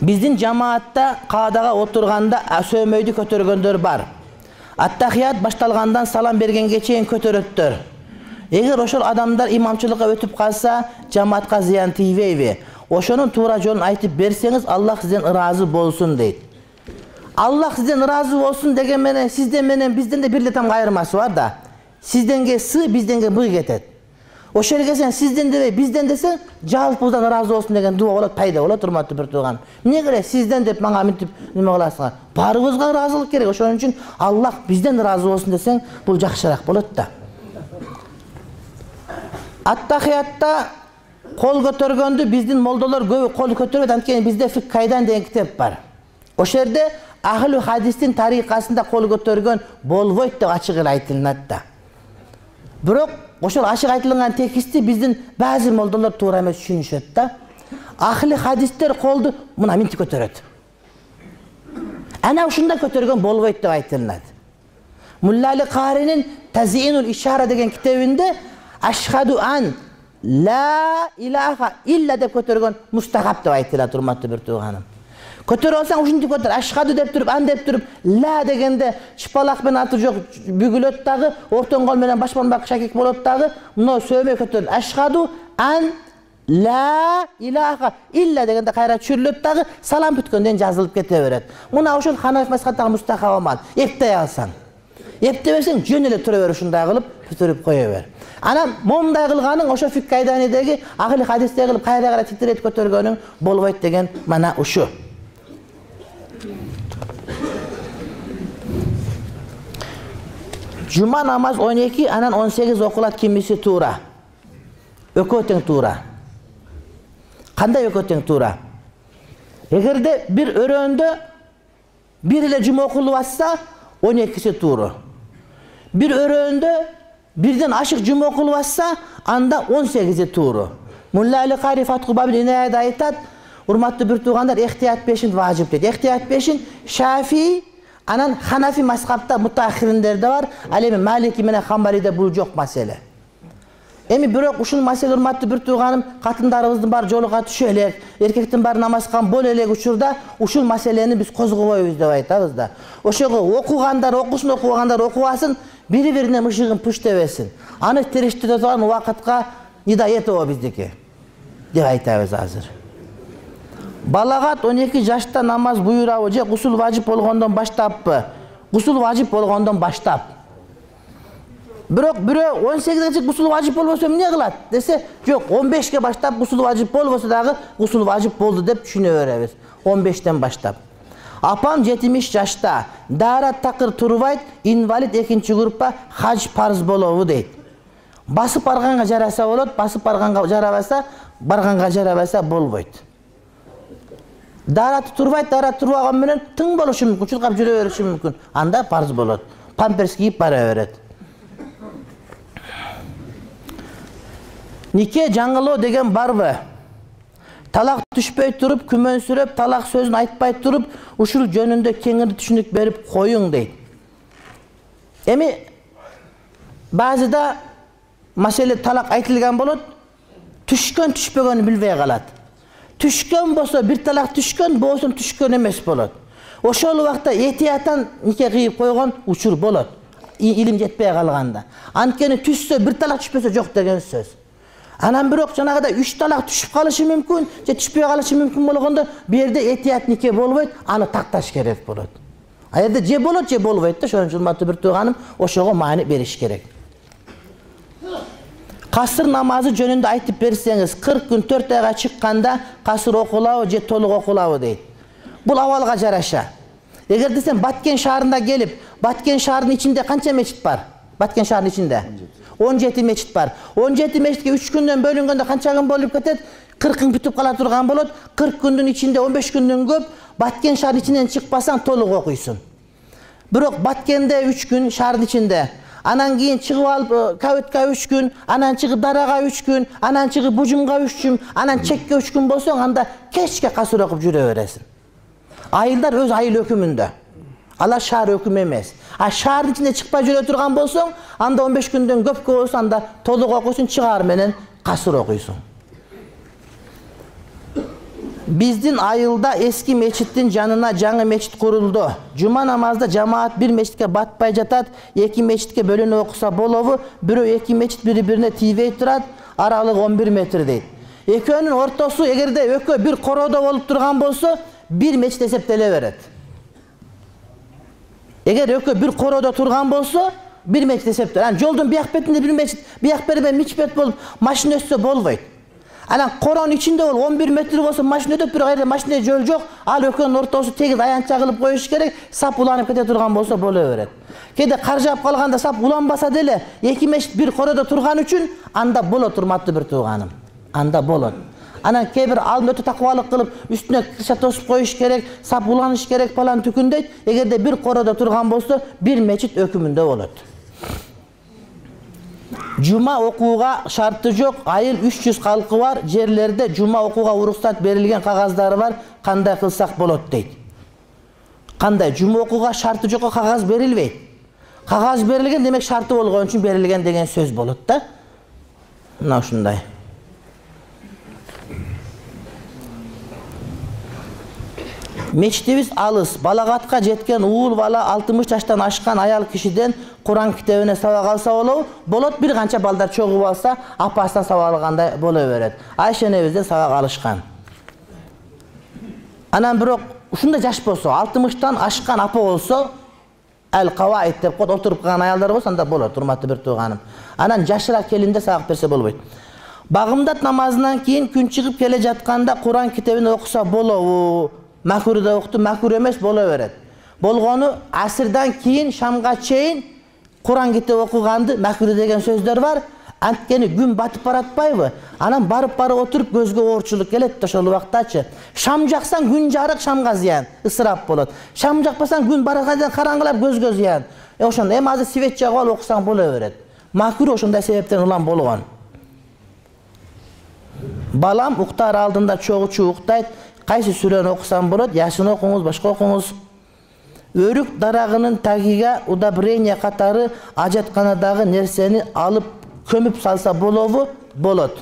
Биздин жамаатта каадага отурганда сөмөйдү көтөргөндөр бар. Аттахият башталгандан салам бергенге чейин көтөрөттөр. Эгер ошол адамдар имамчылыкка өтүп калса, жамаатка зыян тийбейби? Ошонун туура жолун айтып берсеңиз, Аллах сизден ыраазы болсун дейт. Аллах сизден ыраазы болсун деген менен сизден менен бизден де бир эле там айырмасы бар да. Сизденге сы, бизденге бый кетет. Ошол жерге сен сизден дебей, бизден десең, жалпыдан ыраазы болсун деген дуа болот, пайда болот, урматтуу бир тууган. Эмне керек сизден деп мага мынтип неме кыласыңар? Баарыбызга ыраазылык керек. Ошон үчүн Аллах бизден ыраазы болсун десең, бул жакшыраак болот да. Аттахиятта кол көтөргөндү биздин молдолор көбү кол көтөрөт, анткени бизде фик кайдан деген китеп бар. Ошол жерде ахлу хадистин тарикасында кол көтөргөн болбойт деп ачык эле айтылат да. Бирок ошол ачык айтылган тексти биздин баазы молдолор туура эмес түшүнүшөт да. Ахли хадистер колду мына минтип көтөрөт. Ана ушундай көтөргөн болбойт деп айтылат. Мулла Али Каринин Тазиинул Ишара деген китебинде Ашхаду ан ла илаха илля деп көтөргөн мустахаб деп айтылат, урматтуу бир тууганым. Көтөрө алсаң ушинтип көтөр. Ашхаду деп туруп, ан деп туруп, ла дегенде шпалак менен аты жок бүгүлөт дагы, ортон кол менен баш бармак шакек болот дагы, мына сөймөй көтөр. Ашхаду ан ла илаха илля дегенде кайра чүрүлөт дагы, салам бүткөндөн жазылып кете берет. Мына ошол Ханафи мазхабтагы мустахаб амал. Эптей алсаң. Эптебесең жөн эле тура бер, ушундай кылып бүтүрүп кое бер. Анан момундай кылганың ошо фик кайданидеги ахли хадисте кылып кайра титирет көтөргөнүң болбойт деген мана ушу. Жума намаз 12, анан 18 окулат, кимиси туура. Экөө тең туура. Кандай экөө тең туура? Эгерде бир өрөөндө бир эле жума окулуп атса, 12си тууру. Бир өрөөндө бирден ашык жума окулуп атса, анда 18и тууру. Мулла Али Кари Фатху Бабил Инаяда айтат, урматтуу бир туугандар, ихтият пешин важип дейт. Ихтият пешин Шафии, анан Ханафи мазхабта мутаахириндерде бар, ал эми Малики менен Хамбалиде бул жок маселе. Эми бирок ушул маселе, урматтуу бир тууганым, катындарыбыздын бар жолуга түшө элек, эркектин бар намаз кылган боло элек учурда ушул маселени биз козгобойбуз деп айтабыз да. Ошого окугандар окусун, окубагандар окубасын, бири-бирине мышыгын пуштебесин. Аны териштире турган убакытка нидаят о биздики деп айтабыз азыр. Балагат 12 жашта намаз буйрабы же гусул важип болгондон баштаппы? Гусул важип болгондон баштап. Бирок бирөө 18-ге гусул важип болбосо эмне кылат десе, жок, 15ке баштап гусул важип болбосо дагы гусул важип болду деп түшүнө беребиз. 15тен баштап. Апам 70 жашта, даарат такыр турбайт, инвалид 2-группа, хаж парыз болобу дейт. Басып барганга жараса болот, басып барганга жарабаса, барганга жарабаса болбойт. Даарат турбайт, даарат турбаган менен тың болушу мүмкүн, чуркап жүрө бериши мүмкүн. Анда парыз болот. Памперс кийип бара берет. Нике жаңылоо деген барбы? Талак түшпөй туруп, күмөнсүрөп, талак сөзүн айтпай туруп, ушул жөнүндө кеңири түшүнүк берип коюң дейт. Эми базыда маселе талак айтылган болот, түшкөн түшпөгөнү билбей калат. Түшкөн болсо бир талак түшкөн, болсо түшкөн эмес болот. Ошол убакта этиятан нике кыйып койгон учур болот. Илим жетпей калганда. Анткени түшсө бир талак түшпөсө жок деген сөз. Анан бирок жанагыда 3 талак түшүп калышы мүмкүн, же түшпөй калышы мүмкүн болгондо, бу жерде этият нике болбойт, аны такташ керек болот. А жерде же болот, же болбойт да, ошон урматтуу бир тууганым, ошого маани бериш керек. Касыр намазы жөнүндө айтып берсеңиз, 40 күн 4 айга чыкканда касыр окулабы же толук окулабы дейт. Бул абалга жараша. Эгер десем Баткен шаарында келип, Баткен шаарынын ичинде канча мечит бар? Баткен шаарынын ичинде 17 мечит бар. 17 мечитке 3 күндөн бөлүнгөндө канча күн болуп кетет? 40 күн бүтүп кала турган болот. 40 күндүн ичинде 15 күндөн көп Баткен шаарынын ичинен чыкпасаң толук окуйсуң. Бирок Баткенде 3 күн шаардын ичинде, анан кийин чыгып алып Кабытка 3 күн, анан чыгып Дарага 3 күн, анан чыгып Бужумга 3 күн, анан Чекке 3 күн болсоң, анда кечке касыр окуп жүрө бересиң. Айылдар өз айыл өкүмүндө. Алар шаар өкүм эмес. А шаардын ичинде чыкпай жүрө турган болсоң, анда 15 күндөн көпкө болсо, анда толук окуйсуң, чыгаар менен касыр окуйсуң. Биздин айылда eski мечиттин жанына жаңы мечит курулду. Жума намазда жамаат bir мечитке батпай жатат, эки мечитке бөлүнүп окуса болобу? Бирөө эки мечит бири-бирине тийбей турат, аралык 11 метр дейт. Экөөнүн ортосу эгерде экөө бир короодо болуп турган болсо, bir мечит эсептеле берет. Эгер экөө бир короодо турган болсо, bir мечит эсептелет. Анан жолдун бияк бетинде bir мечит, бияк беребе мичбет болуп машина өтсө болбойт. Анан коронун ичинде бол 11 метр болсо машина өтөп, бирок айрда машина жол жок, ал экөөнүн ортосу тегиз аянтча кылып коюш керек, сап уланып кете турган болсо боло берет. Кээде кар жаап калганда сап уланбаса деле, эки мечит бир короодо турган үчүн анда болот, урматтуу бир тууганым. Анда болот. Анан кээ бир алдын өтө такыбалык кылып, үстүнө кыша тосуп коюш керек, сап уланыш керек falan түкүндөйт. Эгерде бир короодо турган болсо, bir мечит өкүмүндө болот. Жума окууга шарты жок, айыл 300 калкы бар, жерлерде жума окууга уруксат берилген кагаздары бар, кандай кылсак болот дейт. Кандай? Жума окууга шарты жок, кагаз берилбейт. Кагаз берилген, демек шарты болгон үчүн берилген деген сөз болот да. Мына ушундай. Мечитибиз алыс, балагатка жеткен уул бала 60 жаштан ашкан аял кишиден Куран китебине сабак алса болобу? Болот, бир канча балдар чогуп алса, апасынан сабак алгандай боло берет. Айша энебизден сабак алышкан. Анан бирок ушундай жаш болсо, 60тан ашкан апа болсо, ал-каваид деп коет, отуруп калган аялдар болсо, анда болот, урматтуу бир тууганым. Анан жашыраак келинде сабак берсе болбойт. Багымдат намазынан кийин күн чыгып келе жатканда Куран китебин окуса болобу? Макурда окуту, макур эмес боло берет. Болгону асырдан кийин шамга чейин Куран китеп окуганды макур деген сөздөр бар. Анткени күн батып баратпайбы? Анан барып отуруп көзгө оорчулук келет да ошол убактачы. Шам жаксаң күн жарык, шамга зыян, ысырап болот. Шам жакпасаң күн баргандан караңгылап көзгө зыян. Ошондо эми азыр свет жагып алып окусаң боло берет. Макур ошондой себептен улам болгон. Балам уктар алдында чогуу уктайт. Кайсы сүрөнү окусам болот? Яшын окуңуз, башка окуңуз. Өрүк дарагынын тагига удобрение катары ажатканадагы нерсени алып көмүп салса болобу? Болот.